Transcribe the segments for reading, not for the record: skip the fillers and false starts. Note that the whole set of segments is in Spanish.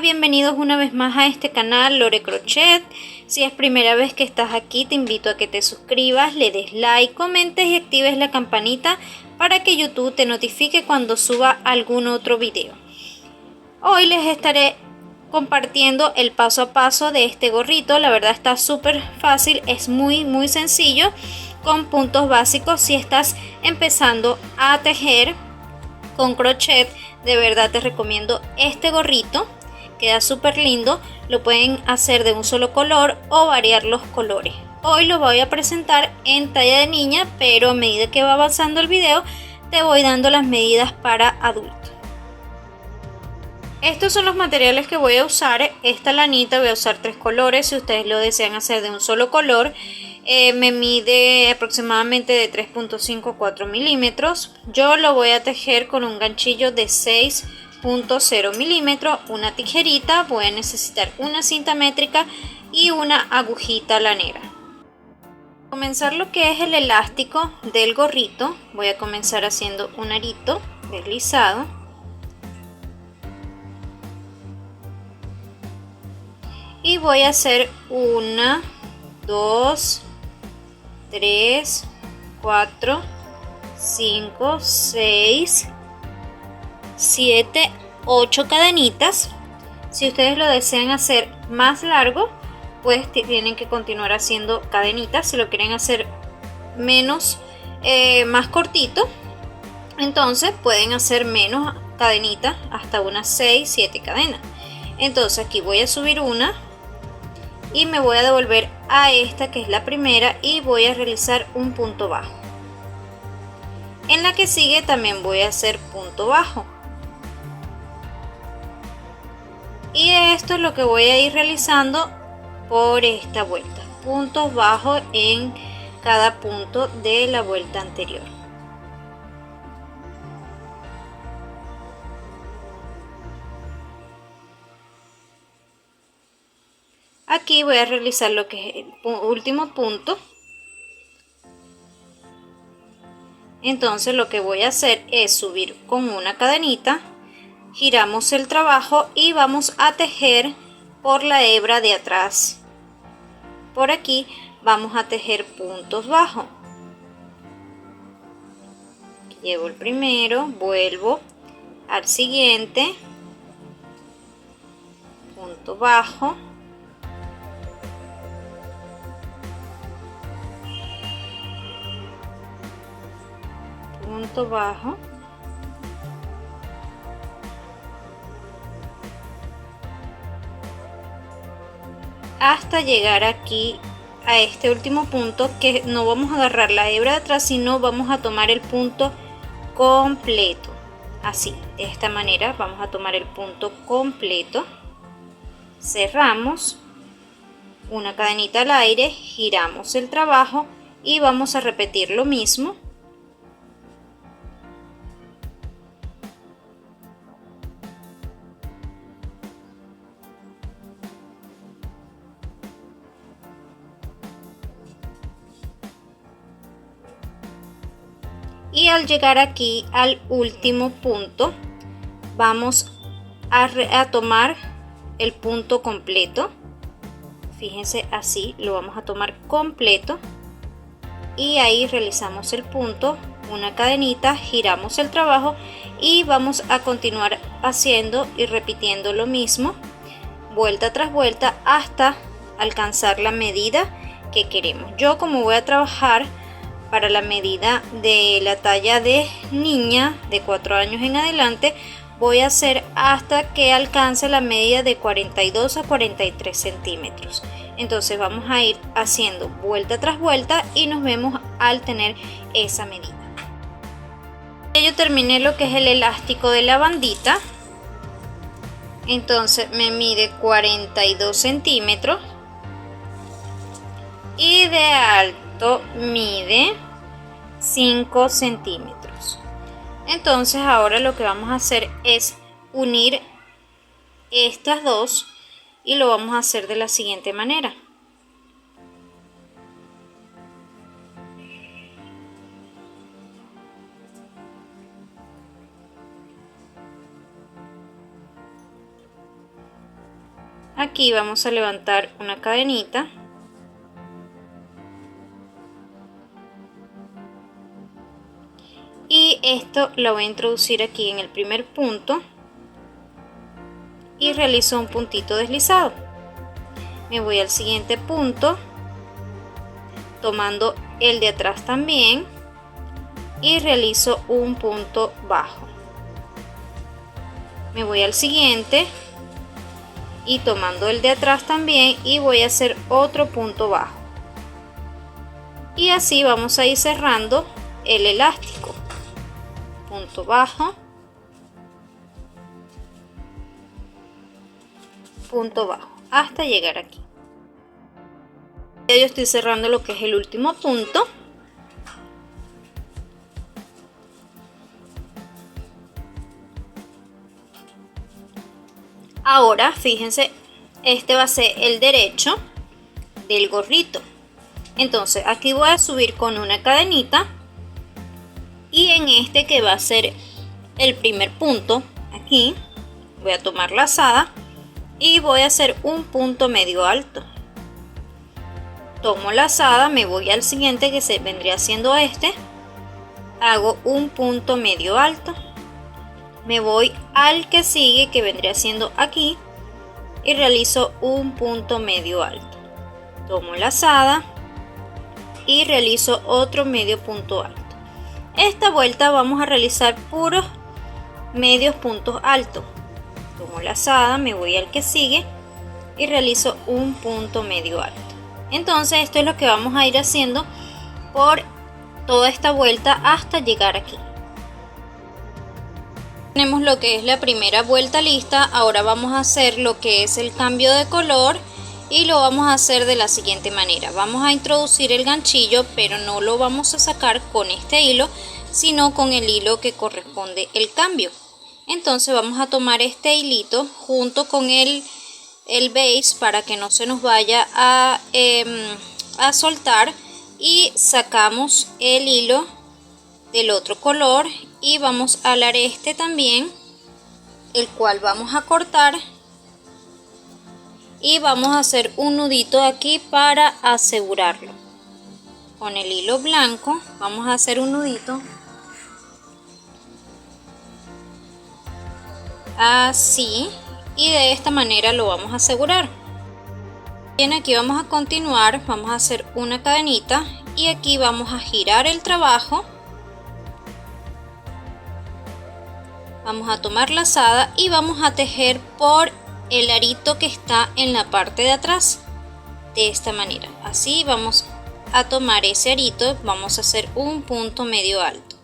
bienvenidos una vez más a este canal Lore Crochet. Si es primera vez que estás aquí, te invito a que te suscribas, le des like, comentes y actives la campanita para que YouTube te notifique cuando suba algún otro video. Hoy les estaré compartiendo el paso a paso de este gorrito. La verdad está súper fácil, es muy sencillo, con puntos básicos. Si estás empezando a tejer con crochet, de verdad te recomiendo este gorrito, queda súper lindo. Lo pueden hacer de un solo color o variar los colores. Hoy lo voy a presentar en talla de niña, pero a medida que va avanzando el video te voy dando las medidas para adultos. Estos son los materiales que voy a usar. Esta lanita voy a usar 3 colores, si ustedes lo desean hacer de un solo color. Me mide aproximadamente de 3.5 a 4 milímetros. Yo lo voy a tejer con un ganchillo de 6.0 milímetros, una tijerita, voy a necesitar una cinta métrica y una agujita lanera. Para comenzar lo que es el elástico del gorrito, voy a comenzar haciendo un arito deslizado. Y voy a hacer 1, 2, 3, 4, 5, 6, 7, 8 cadenitas. Si ustedes lo desean hacer más largo, pues tienen que continuar haciendo cadenitas. Si lo quieren hacer más cortito, entonces pueden hacer menos cadenitas, hasta unas 6, 7 cadenas. Entonces aquí voy a subir una y me voy a devolver a esta que es la primera y voy a realizar un punto bajo. En la que sigue también voy a hacer punto bajo. Y esto es lo que voy a ir realizando por esta vuelta. Puntos bajos en cada punto de la vuelta anterior. Aquí voy a realizar lo que es el último punto. Entonces lo que voy a hacer es subir con una cadenita, giramos el trabajo y vamos a tejer por la hebra de atrás. Por aquí vamos a tejer puntos bajos. Llevo el primero, vuelvo al siguiente, punto bajo. Punto bajo, hasta llegar aquí a este último punto, que no vamos a agarrar la hebra de atrás, sino vamos a tomar el punto completo. Así, de esta manera vamos a tomar el punto completo, cerramos, una cadenita al aire, giramos el trabajo y vamos a repetir lo mismo. Y al llegar aquí al último punto, vamos a tomar el punto completo. Fíjense, así lo vamos a tomar completo. Y ahí realizamos el punto, una cadenita, giramos el trabajo y vamos a continuar haciendo y repitiendo lo mismo, vuelta tras vuelta, hasta alcanzar la medida que queremos. Yo, como voy a trabajar para la medida de la talla de niña de 4 años en adelante, voy a hacer hasta que alcance la medida de 42 a 43 centímetros. Entonces vamos a ir haciendo vuelta tras vuelta y nos vemos al tener esa medida. Yo terminé lo que es el elástico de la bandita. Entonces me mide 42 centímetros y de alto mide 5 centímetros. Entonces ahora lo que vamos a hacer es unir estas dos y lo vamos a hacer de la siguiente manera. Aquí vamos a levantar una cadenita y esto lo voy a introducir aquí en el primer punto y realizo un puntito deslizado. Me voy al siguiente punto tomando el de atrás también y realizo un punto bajo. Me voy al siguiente y tomando el de atrás también y voy a hacer otro punto bajo, y así vamos a ir cerrando el elástico. Punto bajo, punto bajo, hasta llegar aquí. Ya yo estoy cerrando lo que es el último punto. Ahora fíjense, este va a ser el derecho del gorrito. Entonces aquí voy a subir con una cadenita y en este que va a ser el primer punto, aquí voy a tomar lazada y voy a hacer un punto medio alto. Tomo lazada, me voy al siguiente que se vendría siendo este, hago un punto medio alto, me voy al que sigue que vendría siendo aquí y realizo un punto medio alto. Tomo lazada y realizo otro medio punto alto. Esta vuelta vamos a realizar puros medios puntos altos. Tomo lazada, me voy al que sigue y realizo un punto medio alto. Entonces esto es lo que vamos a ir haciendo por toda esta vuelta hasta llegar aquí. Tenemos lo que es la primera vuelta lista. Ahora vamos a hacer lo que es el cambio de color y lo vamos a hacer de la siguiente manera. Vamos a introducir el ganchillo, pero no lo vamos a sacar con este hilo, sino con el hilo que corresponde el cambio. Entonces vamos a tomar este hilito junto con el base para que no se nos vaya a soltar, y sacamos el hilo del otro color y vamos a alar este también, el cual vamos a cortar y vamos a hacer un nudito aquí para asegurarlo. Con el hilo blanco vamos a hacer un nudito así y de esta manera lo vamos a asegurar. Bien, aquí vamos a continuar, vamos a hacer una cadenita y aquí vamos a girar el trabajo, vamos a tomar lazada y vamos a tejer por el arito que está en la parte de atrás de esta manera. Así vamos a tomar ese arito, vamos a hacer un punto medio alto,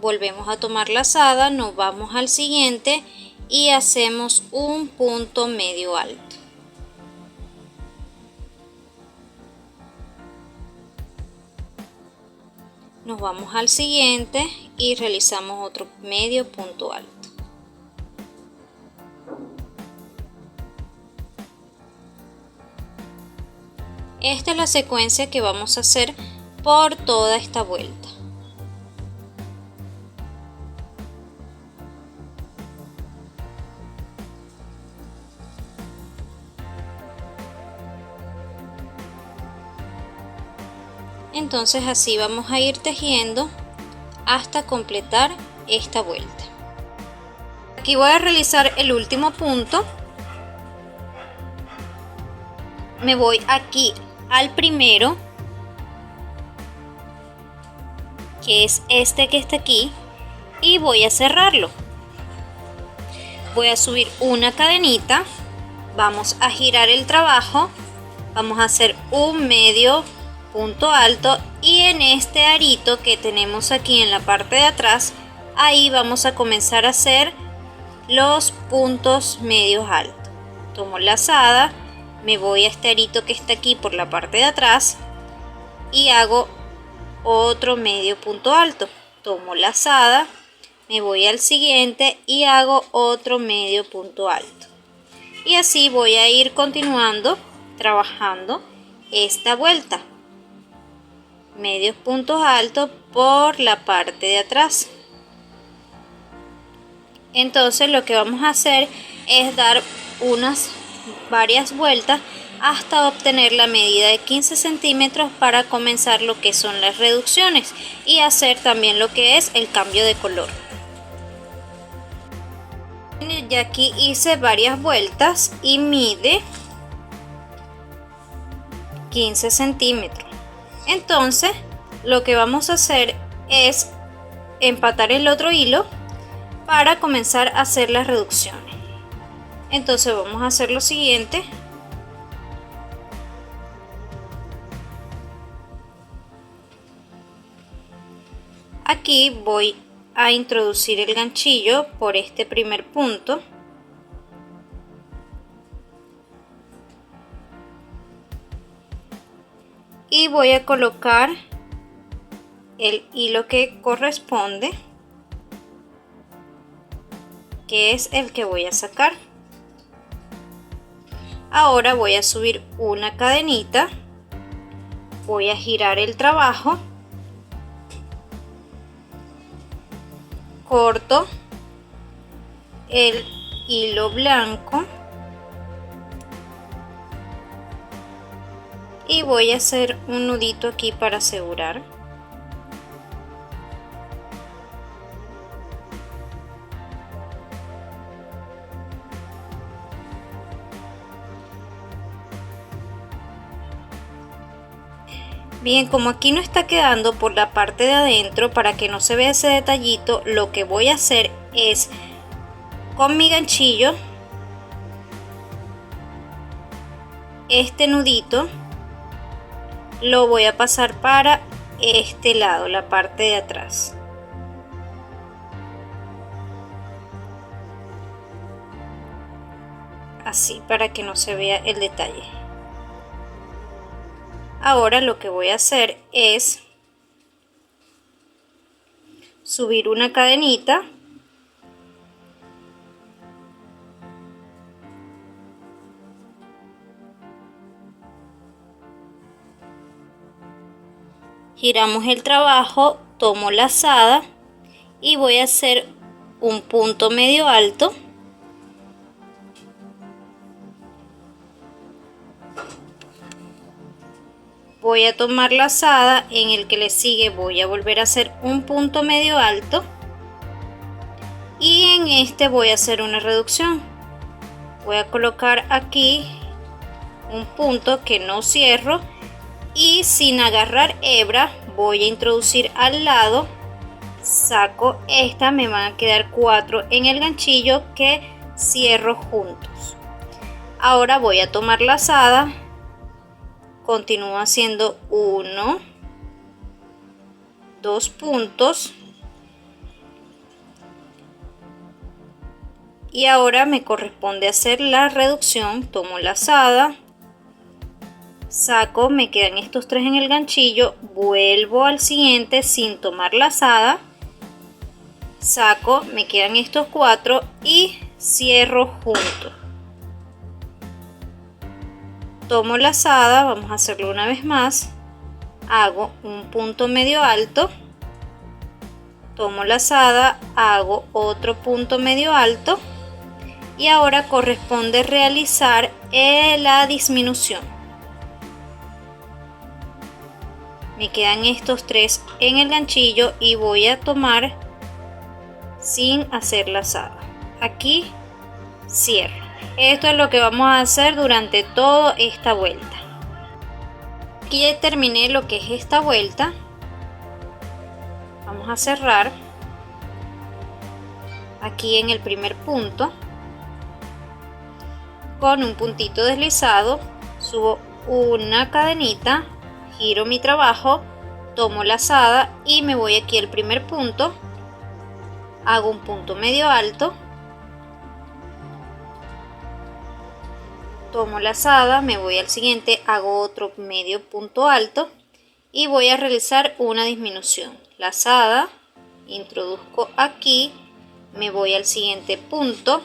volvemos a tomar lazada, nos vamos al siguiente y hacemos un punto medio alto. Nos vamos al siguiente y realizamos otro medio punto alto. Esta es la secuencia que vamos a hacer por toda esta vuelta. Entonces así vamos a ir tejiendo hasta completar esta vuelta. Aquí voy a realizar el último punto. Me voy aquí al primero, que es este que está aquí, y voy a cerrarlo. Voy a subir una cadenita, vamos a girar el trabajo, vamos a hacer un medio punto alto y en este arito que tenemos aquí en la parte de atrás, ahí vamos a comenzar a hacer los puntos medios altos. Tomo lazada, me voy a este arito que está aquí por la parte de atrás y hago otro medio punto alto. Tomo lazada, me voy al siguiente y hago otro medio punto alto, y así voy a ir continuando trabajando esta vuelta. Medios puntos altos por la parte de atrás. Entonces lo que vamos a hacer es dar unas varias vueltas hasta obtener la medida de 15 centímetros para comenzar lo que son las reducciones y hacer también lo que es el cambio de color. Ya aquí hice varias vueltas y mide 15 centímetros. Entonces lo que vamos a hacer es empatar el otro hilo para comenzar a hacer las reducciones. Entonces vamos a hacer lo siguiente. Aquí voy a introducir el ganchillo por este primer punto. Y voy a colocar el hilo que corresponde, que es el que voy a sacar. Ahora voy a subir una cadenita, voy a girar el trabajo, corto el hilo blanco y voy a hacer un nudito aquí para asegurar. Bien, como aquí no está quedando por la parte de adentro, para que no se vea ese detallito, lo que voy a hacer es con mi ganchillo este nudito lo voy a pasar para este lado, la parte de atrás. Así, para que no se vea el detalle. Ahora lo que voy a hacer es subir una cadenita, giramos el trabajo, tomo lazada y voy a hacer un punto medio alto. Voy a tomar lazada, en el que le sigue voy a volver a hacer un punto medio alto y en este voy a hacer una reducción. Voy a colocar aquí un punto que no cierro y sin agarrar hebra voy a introducir al lado, saco esta, me van a quedar 4 en el ganchillo que cierro juntos. Ahora voy a tomar lazada, continúo haciendo 1, 2 puntos y ahora me corresponde hacer la reducción. Tomo lazada, saco, me quedan estos 3 en el ganchillo, vuelvo al siguiente sin tomar lazada, saco, me quedan estos 4 y cierro juntos. Tomo lazada, vamos a hacerlo una vez más, hago un punto medio alto, tomo lazada, hago otro punto medio alto y ahora corresponde realizar la disminución. Me quedan estos 3 en el ganchillo y voy a tomar sin hacer lazada. Aquí cierro. Esto es lo que vamos a hacer durante toda esta vuelta. Aquí ya terminé lo que es esta vuelta. Vamos a cerrar aquí en el primer punto con un puntito deslizado, subo una cadenita, giro mi trabajo, tomo lazada y me voy aquí al primer punto, hago un punto medio alto, tomo lazada, me voy al siguiente, hago otro medio punto alto y voy a realizar una disminución. Lazada, introduzco aquí, me voy al siguiente punto,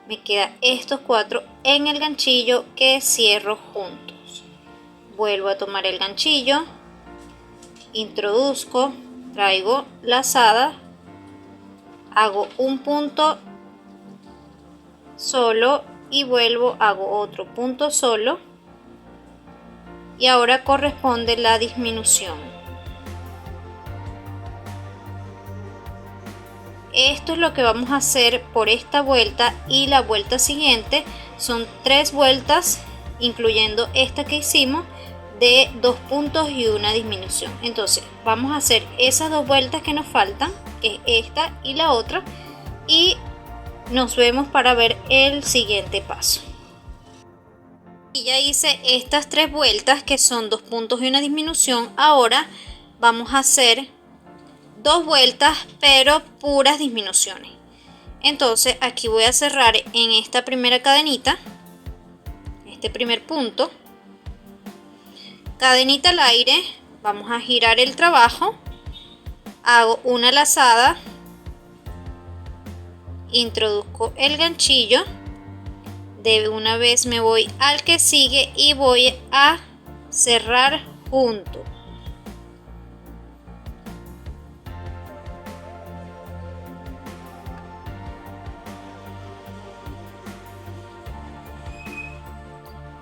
me quedan estos 4 en el ganchillo que cierro juntos. Vuelvo a tomar el ganchillo, introduzco, traigo lazada, hago un punto solo y vuelvo, hago otro punto solo y ahora corresponde la disminución. Esto es lo que vamos a hacer por esta vuelta, y la vuelta siguiente son 3 vueltas incluyendo esta que hicimos de 2 puntos y una disminución. Entonces vamos a hacer esas 2 vueltas que nos faltan, que es esta y la otra, y nos vemos para ver el siguiente paso. Y ya hice estas 3 vueltas que son 2 puntos y una disminución. Ahora vamos a hacer 2 vueltas pero puras disminuciones. Entonces aquí voy a cerrar en esta primera cadenita, este primer punto, cadenita al aire, vamos a girar el trabajo, hago una lazada, introduzco el ganchillo, de una vez me voy al que sigue y voy a cerrar junto.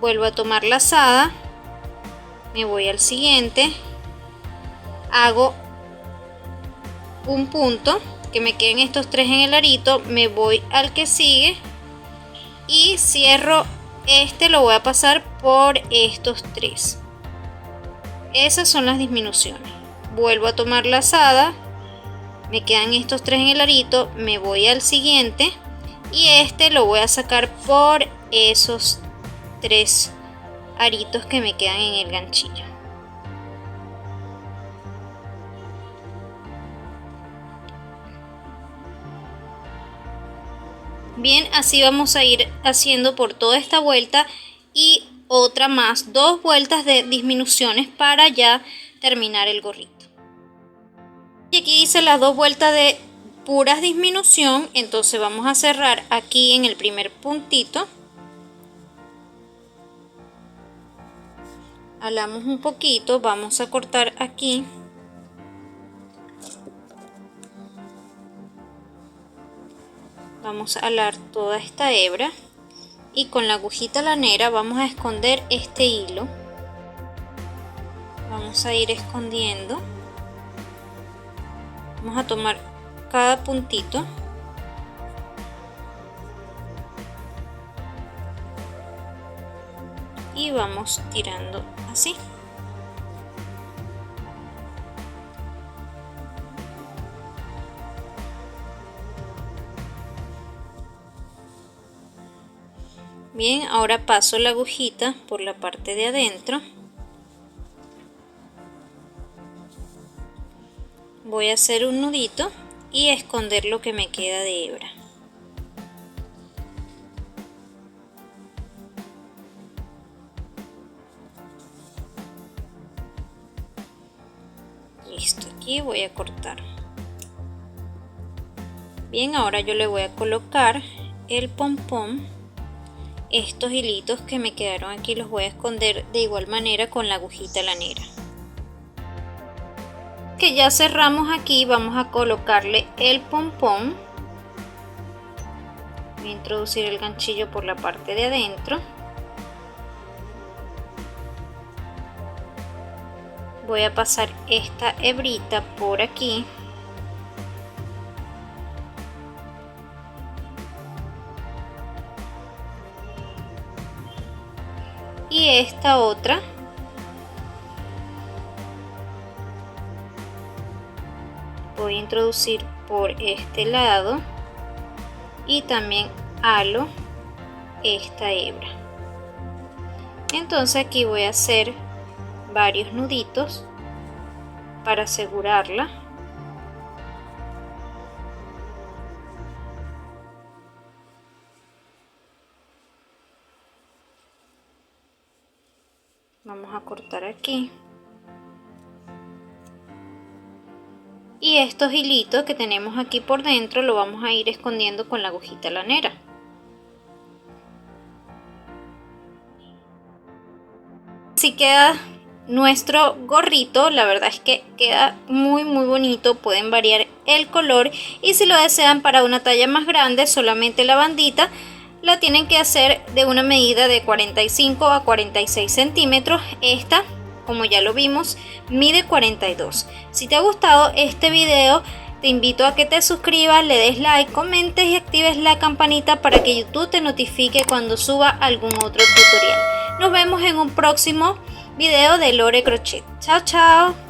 Vuelvo a tomar lazada, me voy al siguiente, hago un punto, que me queden estos 3 en el arito, me voy al que sigue y cierro este, lo voy a pasar por estos 3. Esas son las disminuciones. Vuelvo a tomar lazada, me quedan estos 3 en el arito, me voy al siguiente y este lo voy a sacar por esos 3 aritos que me quedan en el ganchillo. Bien, así vamos a ir haciendo por toda esta vuelta y otra más, 2 vueltas de disminuciones para ya terminar el gorrito. Y aquí hice las 2 vueltas de puras disminución, entonces vamos a cerrar aquí en el primer puntito. Alamos un poquito, vamos a cortar aquí. Vamos a alar toda esta hebra y con la agujita lanera vamos a esconder este hilo. Vamos a ir escondiendo. Vamos a tomar cada puntito. Y vamos tirando así. Bien, ahora paso la agujita por la parte de adentro. Voy a hacer un nudito y esconder lo que me queda de hebra. Listo, aquí voy a cortar. Bien, ahora yo le voy a colocar el pompón. Estos hilitos que me quedaron aquí los voy a esconder de igual manera con la agujita lanera. Que ya cerramos aquí, vamos a colocarle el pompón. Voy a introducir el ganchillo por la parte de adentro. Voy a pasar esta hebrita por aquí. Y esta otra. Voy a introducir por este lado y también halo esta hebra. Entonces aquí voy a hacer varios nuditos para asegurarla. Vamos a cortar aquí. Y estos hilitos que tenemos aquí por dentro lo vamos a ir escondiendo con la agujita lanera. Así queda nuestro gorrito. La verdad es que queda muy bonito. Pueden variar el color y si lo desean para una talla más grande, solamente la bandita la tienen que hacer de una medida de 45 a 46 centímetros. Esta, como ya lo vimos, mide 42. Si te ha gustado este video, te invito a que te suscribas, le des like, comentes y actives la campanita para que YouTube te notifique cuando suba algún otro tutorial. Nos vemos en un próximo video de Lore Crochet. Chao, chao.